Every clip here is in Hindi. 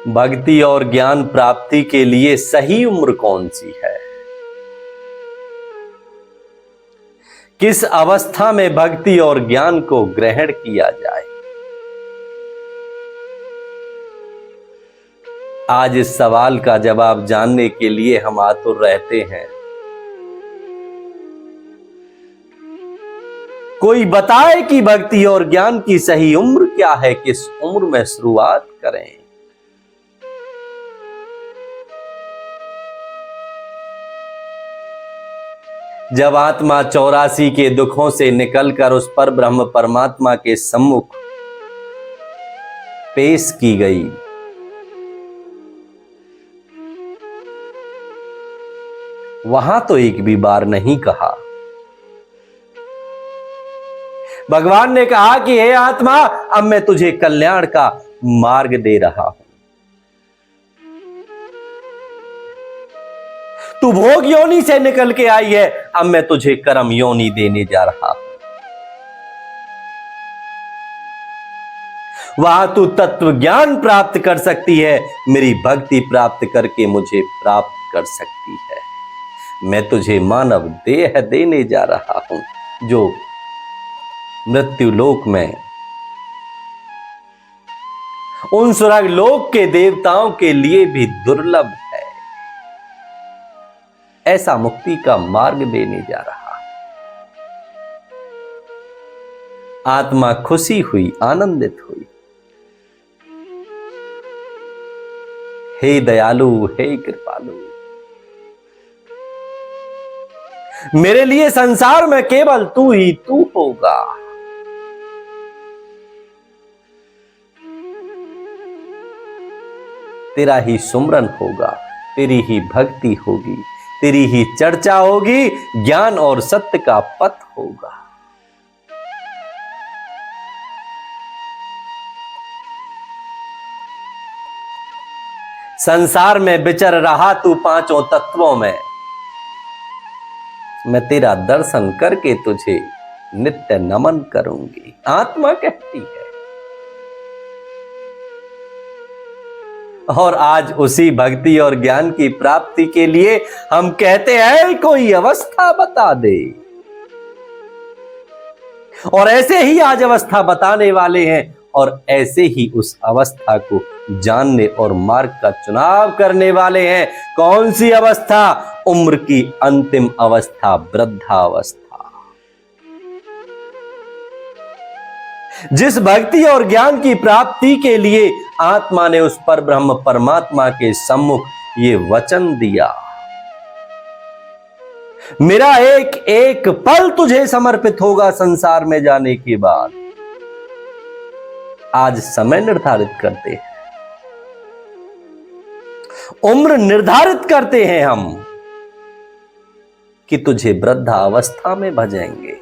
भक्ति और ज्ञान प्राप्ति के लिए सही उम्र कौन सी है? किस अवस्था में भक्ति और ज्ञान को ग्रहण किया जाए? आज इस सवाल का जवाब जानने के लिए हम आतुर रहते हैं। कोई बताए कि भक्ति और ज्ञान की सही उम्र क्या है, किस उम्र में शुरुआत करें? जब आत्मा 84 के दुखों से निकलकर उस पर ब्रह्म परमात्मा के सम्मुख पेश की गई, वहां तो एक भी बार नहीं कहा। भगवान ने कहा कि हे आत्मा, अब मैं तुझे कल्याण का मार्ग दे रहा हूं। तू भोग योनि से निकल के आई है, अब मैं तुझे कर्म योनि देने जा रहा हूं। वहां तू तत्व ज्ञान प्राप्त कर सकती है, मेरी भक्ति प्राप्त करके मुझे प्राप्त कर सकती है। मैं तुझे मानव देह देने जा रहा हूं, जो मृत्यु लोक में उन स्वर्ग लोक के देवताओं के लिए भी दुर्लभ है। ऐसा मुक्ति का मार्ग देने जा रहा। आत्मा खुशी हुई, आनंदित हुई। हे दयालु, हे कृपालु, मेरे लिए संसार में केवल तू ही तू होगा। तेरा ही सुमरन होगा, तेरी ही भक्ति होगी, तेरी ही चर्चा होगी, ज्ञान और सत्य का पथ होगा। संसार में विचर रहा तू पांचों तत्वों में, मैं तेरा दर्शन करके तुझे नित्य नमन करूंगी, आत्मा कहती है। और आज उसी भक्ति और ज्ञान की प्राप्ति के लिए हम कहते हैं कोई अवस्था बता दे। और ऐसे ही आज अवस्था बताने वाले हैं, और ऐसे ही उस अवस्था को जानने और मार्ग का चुनाव करने वाले हैं। कौन सी अवस्था? उम्र की अंतिम अवस्था, वृद्धावस्था। जिस भक्ति और ज्ञान की प्राप्ति के लिए आत्मा ने उस पर ब्रह्म परमात्मा के सम्मुख ये वचन दिया, मेरा एक एक पल तुझे समर्पित होगा संसार में जाने के बाद। आज समय निर्धारित करते हैं, उम्र निर्धारित करते हैं हम कि तुझे वृद्धावस्था में भजेंगे।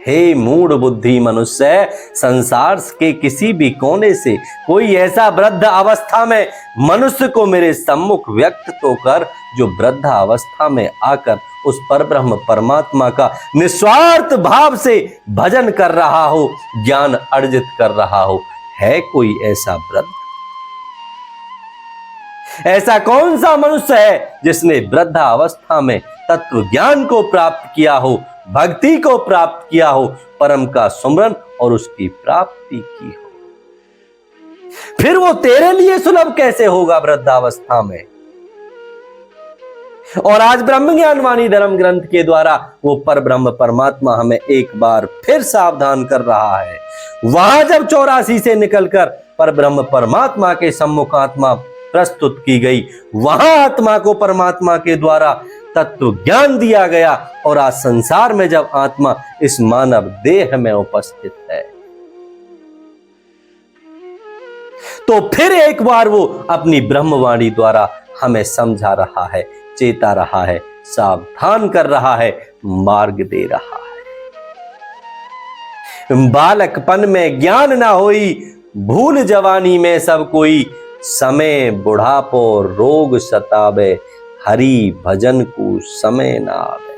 हे मूढ़ बुद्धि मनुष्य, संसार के किसी भी कोने से कोई ऐसा वृद्ध अवस्था में मनुष्य को मेरे सम्मुख व्यक्त तो कर, जो वृद्ध अवस्था में आकर उस परब्रह्म परमात्मा का निस्वार्थ भाव से भजन कर रहा हो, ज्ञान अर्जित कर रहा हो। है कोई ऐसा वृद्ध? ऐसा कौन सा मनुष्य है जिसने वृद्ध अवस्था में तत्व ज्ञान को प्राप्त किया हो, भक्ति को प्राप्त किया हो, परम का सुमरन और उसकी प्राप्ति की हो? फिर वो तेरे लिए सुलभ कैसे होगा वृद्धावस्था में? और आज ब्रह्म ज्ञान वाणी धर्म ग्रंथ के द्वारा वो पर ब्रह्म परमात्मा हमें एक बार फिर सावधान कर रहा है। वहां जब 84 से निकलकर पर ब्रह्म परमात्मा के सम्मुख आत्मा प्रस्तुत की गई, वहां आत्मा को परमात्मा के द्वारा तत्व ज्ञान दिया गया, और आज संसार में जब आत्मा इस मानव देह में उपस्थित है, तो फिर एक बार वो अपनी ब्रह्मवाणी द्वारा हमें समझा रहा है, चेता रहा है, सावधान कर रहा है, मार्ग दे रहा है। बालकपन में ज्ञान ना होई, भूल जवानी में सब कोई, समय बुढ़ापो रोग सतावे, हरि भजन को समय ना आवे।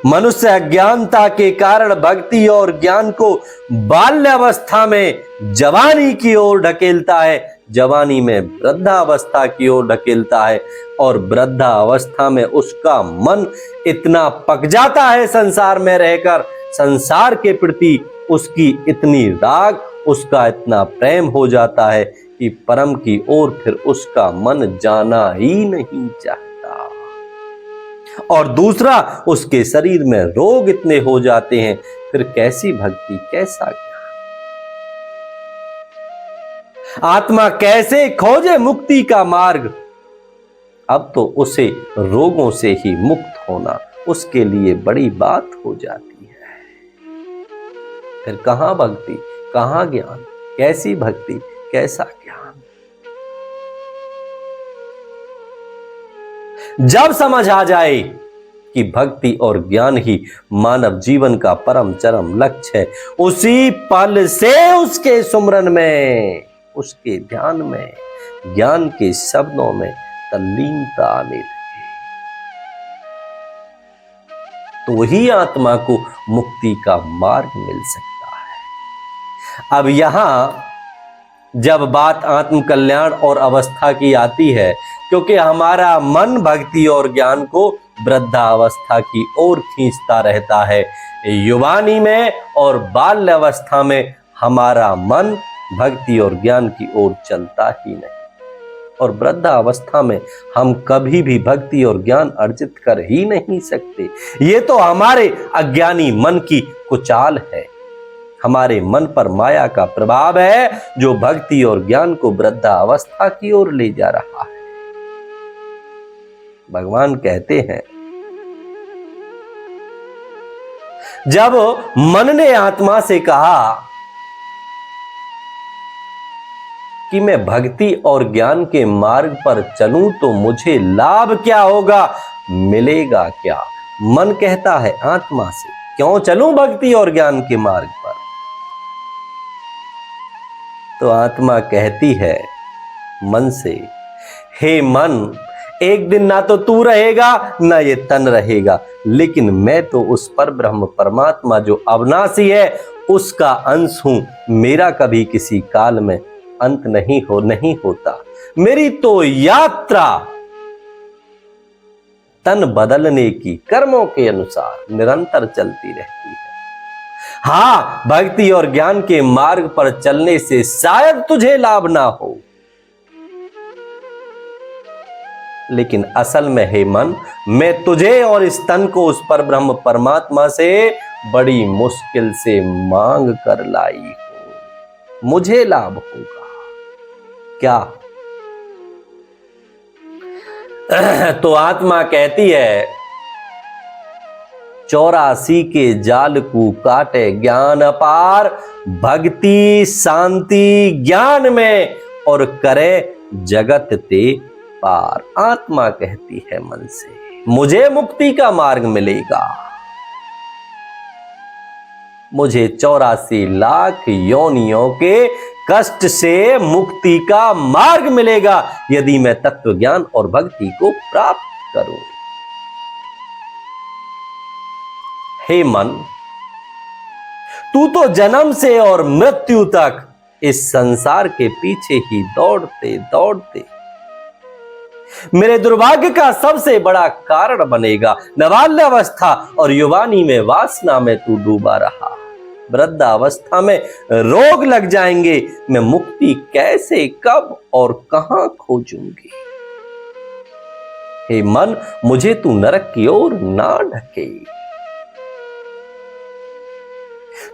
मनुष्य अज्ञानता के कारण भक्ति और ज्ञान को बाल्यावस्था में जवानी की ओर ढकेलता है, जवानी में वृद्धावस्था की ओर ढकेलता है, और वृद्धावस्था में उसका मन इतना पक जाता है संसार में रहकर, संसार के प्रति उसकी इतनी राग, उसका इतना प्रेम हो जाता है कि परम की ओर फिर उसका मन जाना ही नहीं चाहता। और दूसरा, उसके शरीर में रोग इतने हो जाते हैं, फिर कैसी भक्ति, कैसा ज्ञान? आत्मा कैसे खोजे मुक्ति का मार्ग? अब तो उसे रोगों से ही मुक्त होना उसके लिए बड़ी बात हो जाती है। फिर कहां भक्ति, कहां ज्ञान, कैसी भक्ति, कैसा ज्ञान? जब समझ आ जाए कि भक्ति और ज्ञान ही मानव जीवन का परम चरम लक्ष्य है, उसी पल से उसके सुमरन में, उसके ध्यान में, ज्ञान के शब्दों में तल्लीनता आने लगे, तो ही आत्मा को मुक्ति का मार्ग मिल सकता है। अब यहां जब बात आत्म कल्याण और अवस्था की आती है, क्योंकि हमारा मन भक्ति और ज्ञान को वृद्धावस्था की ओर खींचता रहता है, युवानी में और बाल्यावस्था में हमारा मन भक्ति और ज्ञान की ओर चलता ही नहीं, और वृद्धावस्था में हम कभी भी भक्ति और ज्ञान अर्जित कर ही नहीं सकते। ये तो हमारे अज्ञानी मन की कुचाल है, हमारे मन पर माया का प्रभाव है, जो भक्ति और ज्ञान को वृद्धावस्था की ओर ले जा रहा है। भगवान कहते हैं, जब मन ने आत्मा से कहा कि मैं भक्ति और ज्ञान के मार्ग पर चलूं तो मुझे लाभ क्या होगा, मिलेगा क्या? मन कहता है आत्मा से, क्यों चलूं भक्ति और ज्ञान के मार्ग पर? तो आत्मा कहती है मन से, हे मन, एक दिन ना तो तू रहेगा ना ये तन रहेगा, लेकिन मैं तो उस पर ब्रह्म परमात्मा जो अविनाशी है उसका अंश हूं। मेरा कभी किसी काल में अंत नहीं होता। मेरी तो यात्रा तन बदलने की कर्मों के अनुसार निरंतर चलती रहती है। हां, भक्ति और ज्ञान के मार्ग पर चलने से शायद तुझे लाभ ना हो, लेकिन असल में हे मन, मैं तुझे और इस तन को उस पर ब्रह्म परमात्मा से बड़ी मुश्किल से मांग कर लाई हूं। मुझे लाभ होगा क्या? तो आत्मा कहती है, 84 के जाल को काटे ज्ञान अपार, भक्ति शांति ज्ञान में और करे जगत ते पार। आत्मा कहती है मन से, मुझे मुक्ति का मार्ग मिलेगा, मुझे 84 लाख योनियों के कष्ट से मुक्ति का मार्ग मिलेगा यदि मैं तत्व ज्ञान और भक्ति को प्राप्त करूं। हे मन, तू तो जन्म से और मृत्यु तक इस संसार के पीछे ही दौड़ते दौड़ते मेरे दुर्भाग्य का सबसे बड़ा कारण बनेगा। नवाल्यावस्था और युवानी में वासना में तू डूबा रहा, वृद्धावस्था में रोग लग जाएंगे, मैं मुक्ति कैसे, कब और कहां खोजूंगी? हे मन, मुझे तू नरक की ओर ना ढके।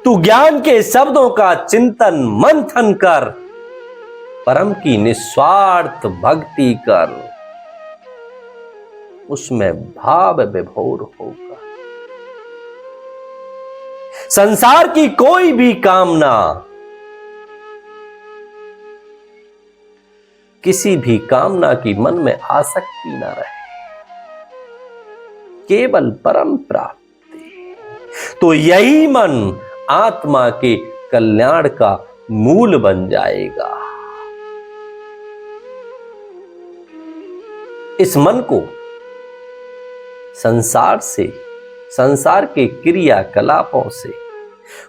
तू ज्ञान के शब्दों का चिंतन मंथन कर, परम की निस्वार्थ भक्ति कर, उसमें भाव विभोर होगा। संसार की कोई भी कामना, किसी भी कामना की मन में आसक्ति न रहे, केवल परम प्राप्ति। तो यही मन आत्मा के कल्याण का मूल बन जाएगा। इस मन को संसार से संसार के क्रियाकलापों से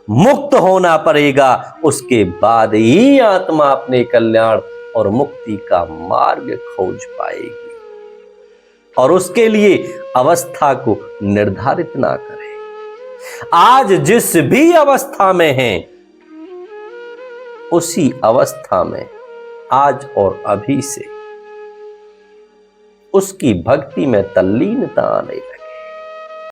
मुक्त होना पड़ेगा। उसके बाद ही आत्मा अपने कल्याण और मुक्ति का मार्ग खोज पाएगी। और उसके लिए अवस्था को निर्धारित ना करें। आज जिस भी अवस्था में हैं, उसी अवस्था में आज और अभी से उसकी भक्ति में तल्लीनता आने लगे।